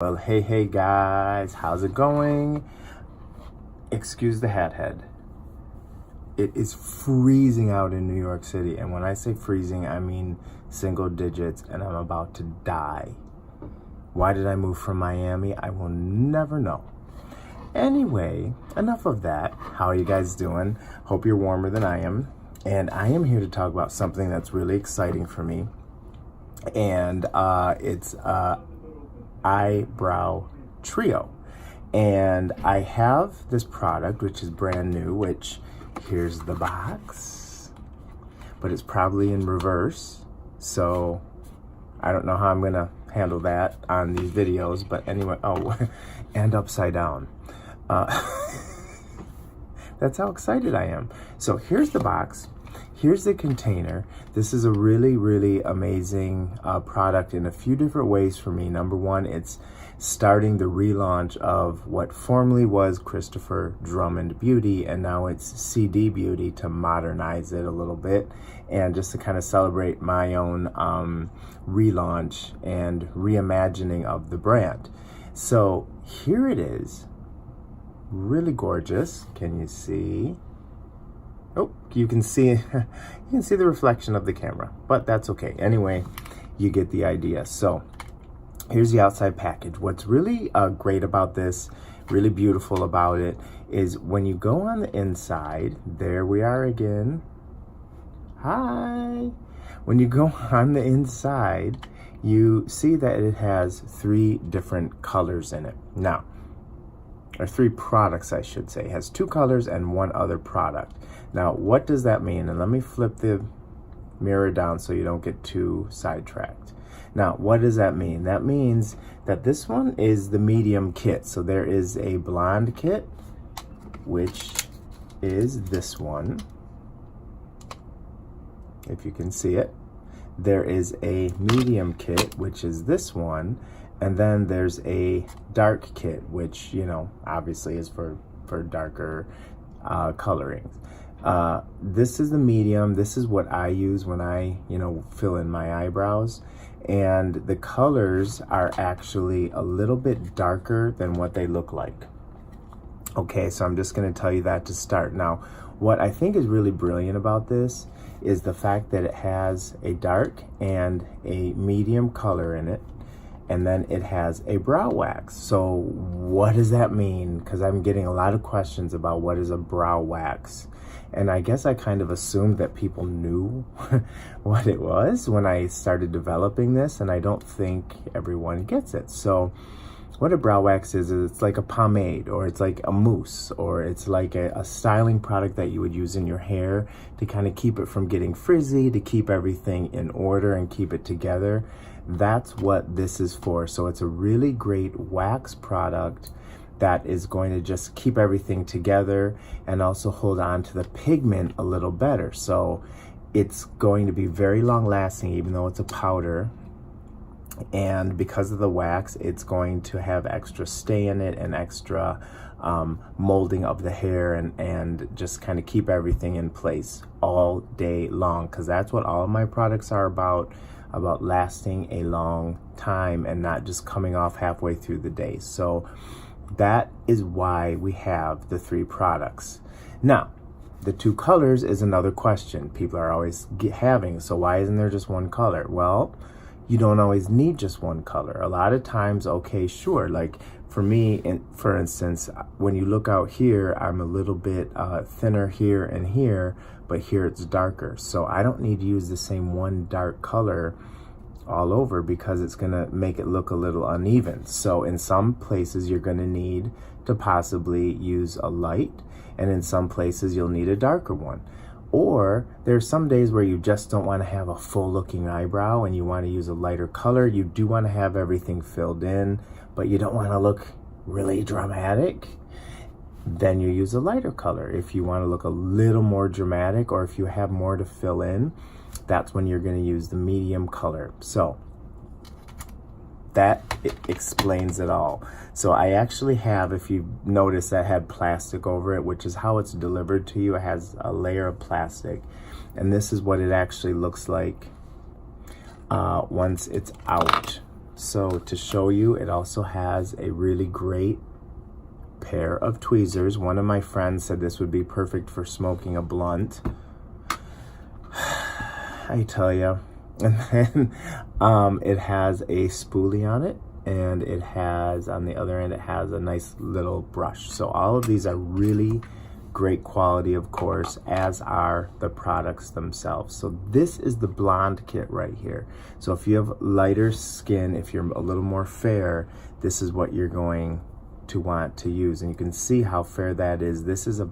Well, hey guys, how's it going? Excuse the hat head. It is freezing out in New York City, and when I say freezing, I mean single digits, and I'm about to die. Why did I move from Miami? I will never know. Anyway, enough of that. How are you guys doing? Hope you're warmer than I am. And I am here to talk about something that's really exciting for me. And it's Eyebrow Trio. And I have this product, which is brand new, which here's the box, but it's probably in reverse. So I don't know how I'm gonna handle that on these videos, but anyway, and upside down. That's how excited I am. So here's the box. Here's the container. This is a really amazing product in a few different ways for me. Number one, it's starting the relaunch of what formerly was Christopher Drummond Beauty, and now it's CDBEAUTY, to modernize it a little bit and just to kind of celebrate my own relaunch and reimagining of the brand. So here it is, really gorgeous. Can you see? Oh, you can see the reflection of the camera, but that's okay. Anyway, you get the idea. So here's the outside package. What's really great about this, really beautiful about it, is when you go on the inside, there we are again. Hi. When you go on the inside, you see that it has 3 different colors in it. Now, or 3 products, I should say. It has 2 colors and 1 other product. Now, what does that mean? And let me flip the mirror down so you don't get too sidetracked. Now, what does that mean? That means that this one is the medium kit. So there is a blonde kit, which is this one, if you can see it. There is a medium kit, which is this one. And then there's a dark kit, which, you know, obviously is for darker colorings. This is the medium. This is what I use when I, fill in my eyebrows. And the colors are actually a little bit darker than what they look like. Okay, so I'm just going to tell you that to start. Now, what I think is really brilliant about this is the fact that it has a dark and a medium color in it. And then it has a brow wax. So what does that mean? Because I'm getting a lot of questions about what is a brow wax. And I guess I kind of assumed that people knew what it was when I started developing this, and I don't think everyone gets it. So what a brow wax is it's like a pomade, or it's like a mousse, or it's like a styling product that you would use in your hair to kind of keep it from getting frizzy, to keep everything in order and keep it together. That's what this is for. So it's a really great wax product that is going to just keep everything together and also hold on to the pigment a little better. So it's going to be very long lasting, even though it's a powder. And because of the wax, it's going to have extra stay in it and extra molding of the hair and just kind of keep everything in place all day long, because that's what all of my products are about lasting a long time and not just coming off halfway through the day. So that is why we have the 3 products. Now, the 2 colors is another question people are always having. So why isn't there just 1 color? Well, you don't always need just 1 color. A lot of times, okay, sure. Like for me, for instance, when you look out here, I'm a little bit thinner here and here, but here it's darker. So I don't need to use the same 1 dark color all over, because it's gonna make it look a little uneven. So in some places you're gonna need to possibly use a light, and in some places you'll need a darker one. Or there's some days where you just don't want to have a full looking eyebrow and you want to use a lighter color. You do want to have everything filled in, but you don't want to look really dramatic. Then you use a lighter color. If you want to look a little more dramatic, or if you have more to fill in, that's when you're going to use the medium color. So that explains it all. So I actually have, if you notice, that had plastic over it, which is how it's delivered to you. It has a layer of plastic, and this is what it actually looks like once it's out. So to show you, it also has a really great pair of tweezers. One of my friends said this would be perfect for smoking a blunt. I tell you. And then it has a spoolie on it, and it has, on the other end, it has a nice little brush. So all of these are really great quality, of course, as are the products themselves. So this is the blonde kit right here. So if you have lighter skin, if you're a little more fair, this is what you're going to want to use. And you can see how fair that is. This is a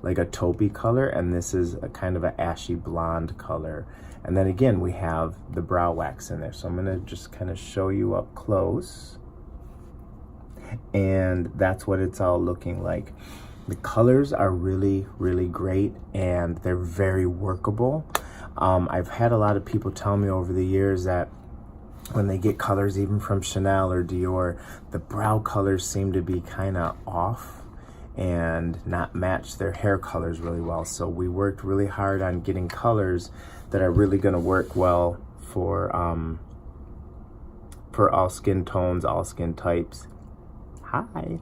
like a taupey color, and this is a kind of an ashy blonde color. And then again, we have the brow wax in there. So I'm gonna just kind of show you up close. And that's what it's all looking like. The colors are really, really great, and they're very workable. I've had a lot of people tell me over the years that when they get colors even from Chanel or Dior, the brow colors seem to be kind of off and not match their hair colors really well. So we worked really hard on getting colors that are really going to work well for all skin tones, all skin types. Hi.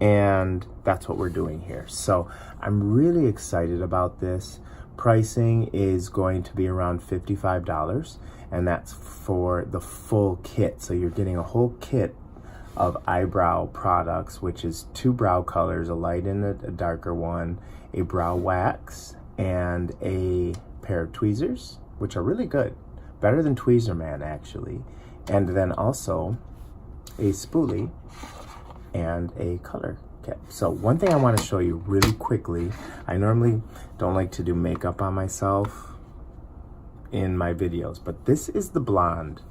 And that's what we're doing here. So I'm really excited about this. Pricing is going to be around $55, and that's for the full kit. So you're getting a whole kit of eyebrow products, which is 2 brow colors, a light and a darker one, a brow wax, and a pair of tweezers, which are really good. Better than Tweezer Man, actually. And then also a spoolie and a color kit. So one thing I want to show you really quickly, I normally don't like to do makeup on myself in my videos, but this is the blonde.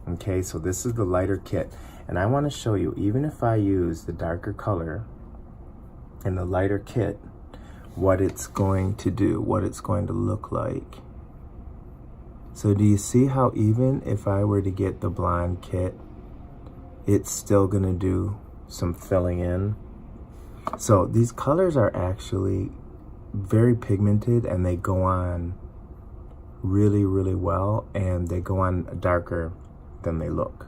Okay, so this is the lighter kit, and I want to show you, even if I use the darker color in the lighter kit, what it's going to do, what it's going to look like. So do you see how even if I were to get the blonde kit, it's still gonna do some filling in? So these colors are actually very pigmented, and they go on really, really well, and they go on darker than they look.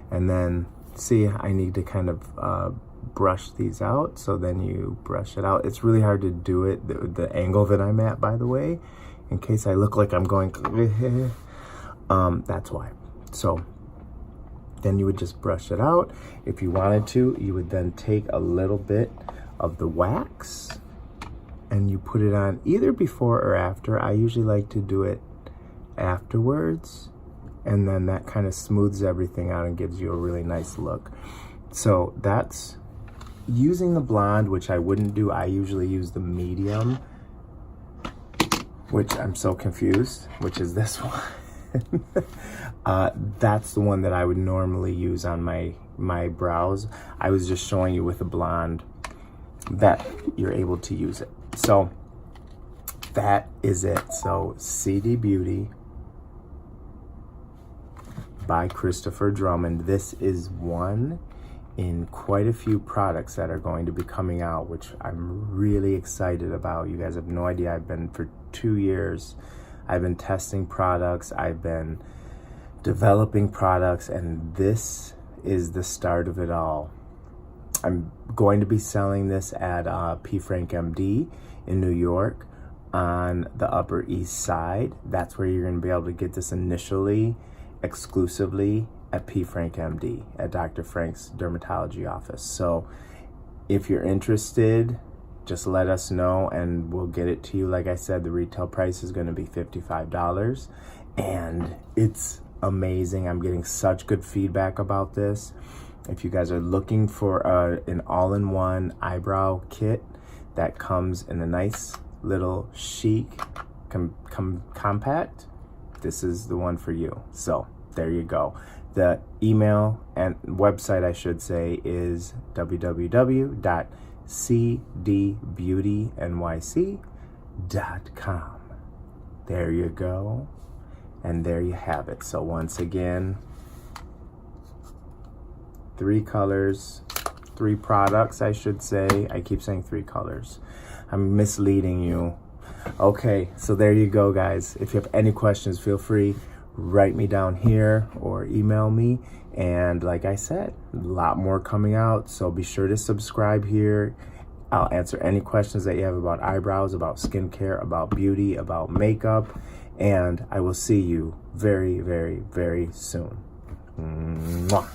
And then see, I need to kind of brush these out. So then you brush it out. It's really hard to do it, the angle that I'm at, by the way, in case I look like I'm going that's why. So then you would just brush it out. If you wanted to, you would then take a little bit of the wax and you put it on either before or after. I usually like to do it afterwards, and then that kind of smooths everything out and gives you a really nice look. So that's using the blonde, which I wouldn't do. I usually use the medium, which I'm so confused, which is this one. That's the one that I would normally use on my brows. I was just showing you with the blonde that you're able to use it. So that is it. So CD Beauty by Christopher Drummond. This is one in quite a few products that are going to be coming out, which I'm really excited about. You guys have no idea. I've been for 2 years, I've been testing products, I've been developing products, and this is the start of it all. I'm going to be selling this at P. Frank MD in New York on the Upper East Side. That's where you're going to be able to get this initially, exclusively at P. Frank MD, at Dr. Frank's dermatology office. So if you're interested, just let us know and we'll get it to you. Like I said, the retail price is going to be $55, and it's amazing. I'm getting such good feedback about this. If you guys are looking for an all-in-one eyebrow kit that comes in a nice little chic compact, this is the one for you. So there you go. The email and website, I should say, is www.cdbeautynyc.com. There you go. And there you have it. So once again, 3 colors, 3 products, I should say. I keep saying 3 colors. I'm misleading you. Okay, so there you go, guys. If you have any questions, feel free, write me down here or email me, And like I said, a lot more coming out, so be sure to subscribe here. I'll answer any questions that you have about eyebrows, about skincare, about beauty, about makeup, and I will see you very, very, very soon. Mwah.